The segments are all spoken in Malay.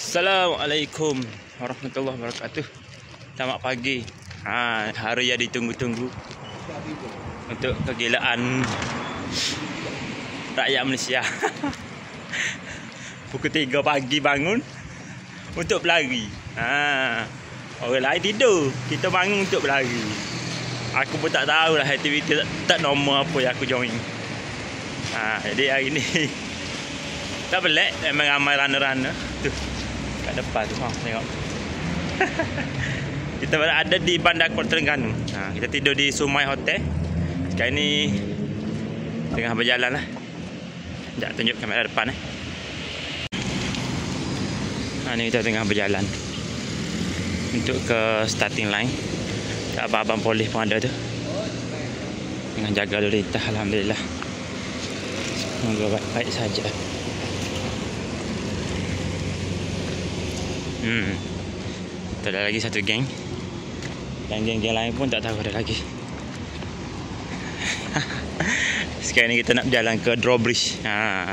Assalamualaikum warahmatullahi wabarakatuh. Selamat pagi. Hari yang ditunggu-tunggu untuk kegilaan rakyat Malaysia. Pukul 3 pagi bangun untuk berlari. Orang lain tidur, kita bangun untuk berlari. Aku pun tak tahulah aktiviti tak normal apa yang aku join. Jadi hari ni tak pelik, memang ramai runner-runner. Tuh, kat depan tu, tengok. Kita berada di Bandar Kuala Terengganu. Kita tidur di Sumai Hotel. Sekarang ni tengah berjalan lah. Sekejap tunjuk kamera depan . Ni kita tengah berjalan untuk ke starting line. Abang-abang polis pun ada tu. Tengah jaga lalu lintas, alhamdulillah. Semoga baik-baik saja. Ada lagi satu geng. Dan geng-geng lain pun tak tahu ada lagi. Sekarang ni kita nak berjalan ke drawbridge.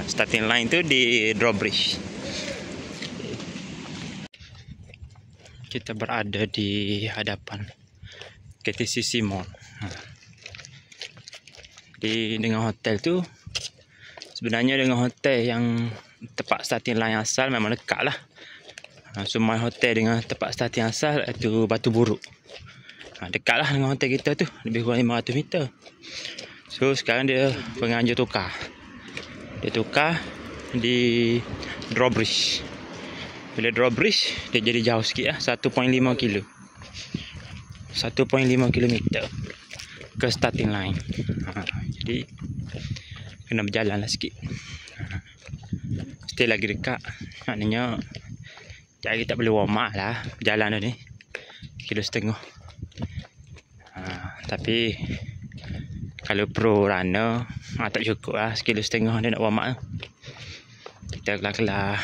Starting line tu di drawbridge. Kita berada di hadapan KTCC Mall. Dengan hotel tu, sebenarnya dengan hotel yang tempat starting line asal memang dekat lah. Sumai Hotel dengan tempat starting asal itu Batu Buruk. Dekat lah dengan hotel kita tu, lebih kurang 500 meter. So sekarang dia penganjur tukar. Dia tukar di drawbridge. Bila drawbridge dia jadi jauh sikit lah, 1.5 kilo. 1.5 kilometer ke starting line. Jadi kena berjalan lah sikit. Still lagi dekat. Maknanya jadi tak boleh warm up lah berjalan ni. 1.5 kilo. Tapi kalau pro runner tak cukup lah 1.5 kilo dia nak warm up. Kita kelar-kelar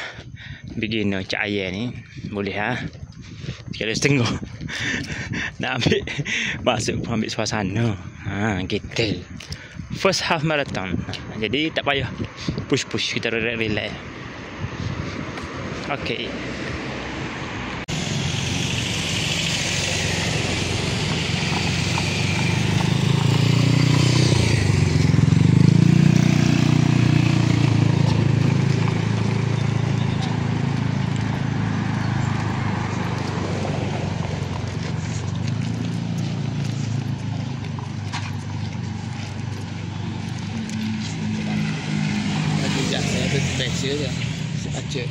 beginner Cak Ayer ni boleh lah 1.5 kilo. Nak ambil masuk pun ambil suasana. Kita first half marathon. Jadi tak payah push-push, kita relax. Okay. Special je. Aceh.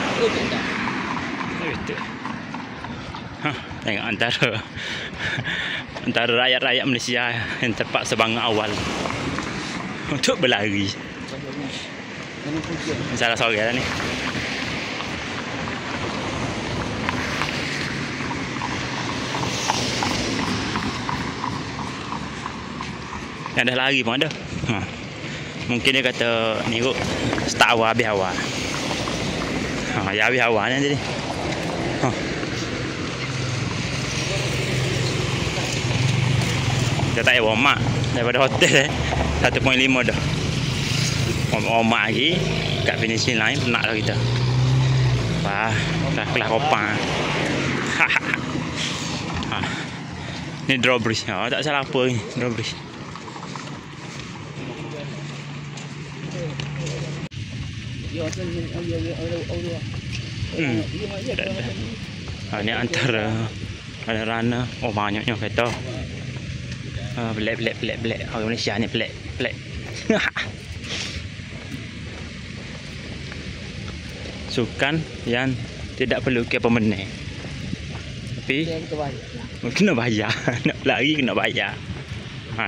Apa tu tak? Betul. Tengok antara rakyat-rakyat Malaysia yang tepat sebangun awal untuk berlari. Salah seorang lah ni. Yang dah lari pun ada. Mungkin dia kata ni kot start awal habis awal. Ya habis awal ni jadi. Kita tak payah warm up daripada hotel 1.5 dah. Warm up lagi kat finishing line penat lah kita. Dah kelas kopang. Ni drawbridge. Tak salah apa ni drawbridge. Ni antara ada runner. Banyaknya kereta. Pelik. Orang Malaysia ni pelik. Sukan yang tidak perlu ke pemenang. Tapi kena bayar. Nak lari kena bayar.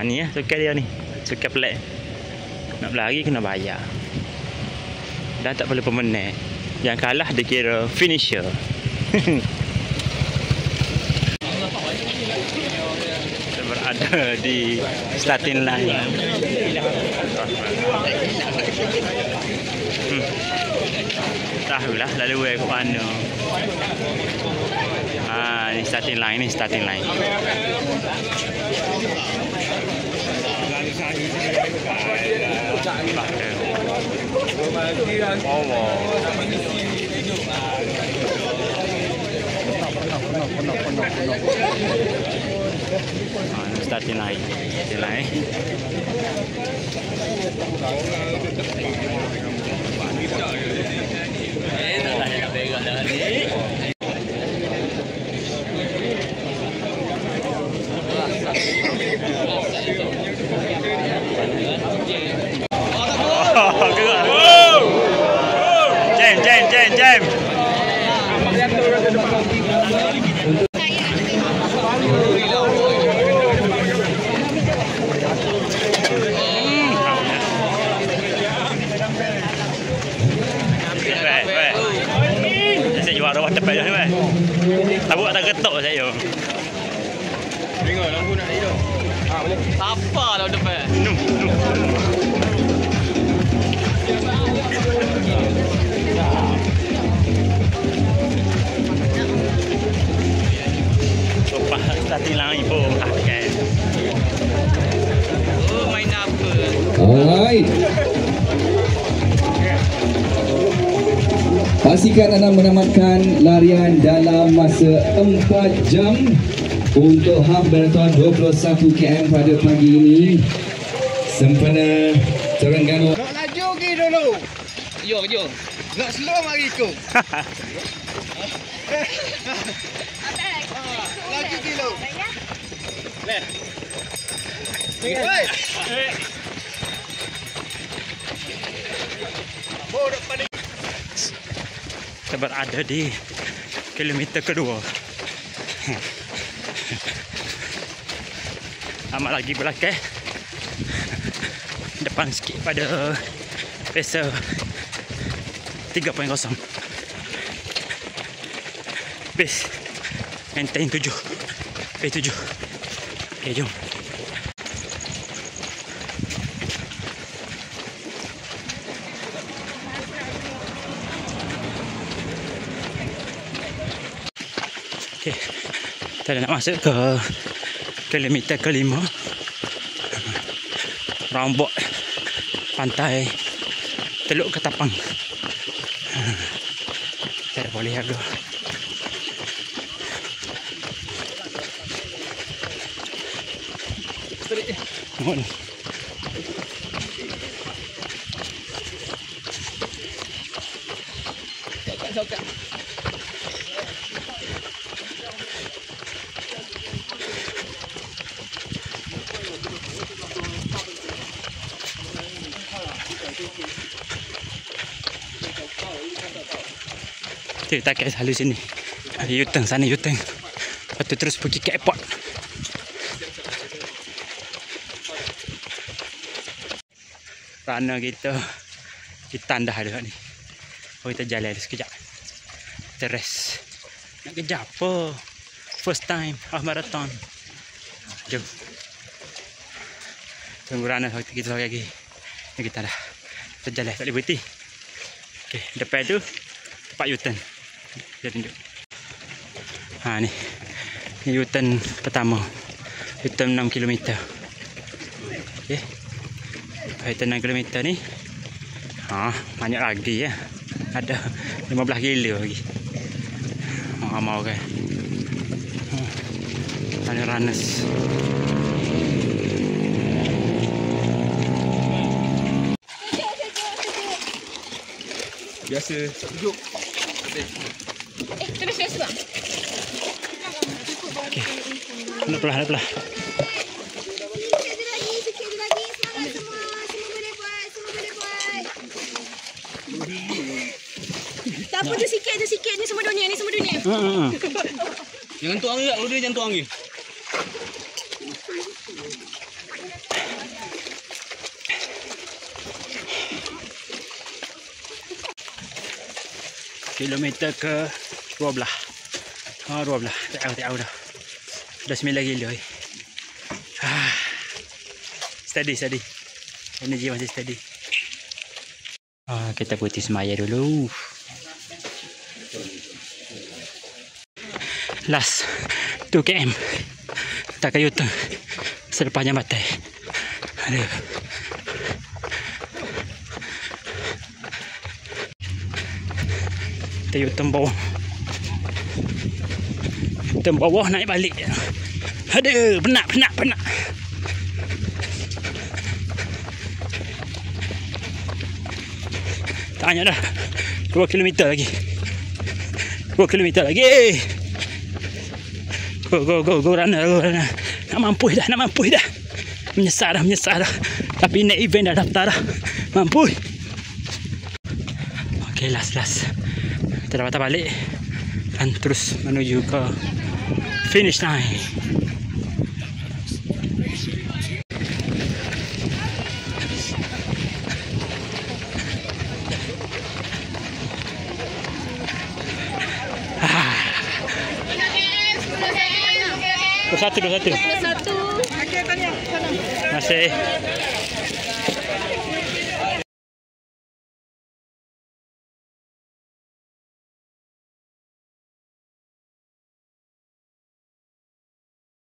Ni sukan dia ni. Sukan pelik. Nak berlari kena bayar. Dan tak perlu pemenang. Yang kalah dia kira finisher. Kita berada di starting line. Tahulah lalu ke mana. Ni starting line. Bakal Starting naik. Jam. Saya jual rawat tepat ni weh. Tabuk tak ketuk saya. Tengok lampu nak ni tu. Boleh. Apa dah depan. Sopak starting lain pun pakai. Oh, main apa? Alright. Pastikan anda menamatkan larian dalam masa 4 jam untuk half marathon 21 km pada pagi ini. Sempena Terengganu. Nak laju pergi dulu. Yo. Nak slow mari ikut. Laju dulu. Leh. Hei. Kita berada di kilometer kedua. Amat lagi belakang. Depan sikit pada pesa 3.0. Pace maintain 7. Pace 7. Okay, jom. Okay. Kita dah nak masuk ke kilometer kelima. Rombok pantai Teluk Ketapang. Kita dah boleh agak. Mohon. Kita tak kaya selalu sini. U-turn sana U-turn. Lepas tu terus pergi ke airport. Runner kita dah ada ni. Oh, kita jalan sekejap. Kita rest. Nak kerja apa? First time half marathon. Jom. Tunggu runner kita lagi. Ni kita dah. Kita jalan tak boleh berhenti. Okey, depan tu tempat U-turn. Kita tunjuk. Ha ni. Ni U-turn pertama. U-turn 6 km. Okey. U-turn 6 km ni. Banyak lagi ya. Ada 15 kilo lagi. Mau kan. Ada runners. Biasa duduk. Terus bang. Okey. Nak pelah. Sikit lagi. Semangat semua. Semua boleh buat. Tak apa, tu sikit. Ni semua dunia. Jangan tuang je, kalau dia jangan tuang je. Kilometer ke 12. 12. Tak tahu dah. Dah 9 kilo. Steady. Energi masih steady. Kita putih semaya dulu. Last 2 km. Tak kayu tu. Selepasnya batai. Aduh. Kita U-turn bawah. U-turn bawah naik balik. Aduh, penat. Tanya dah. 2 km lagi. 2 km lagi. Go runner. Nak mampu dah. Menyesal dah. Tapi next event dah daftar dah. Mampu. Okay, last. Kita dah patah balik dan terus menuju ke finish line. Satu. Satu. Masih.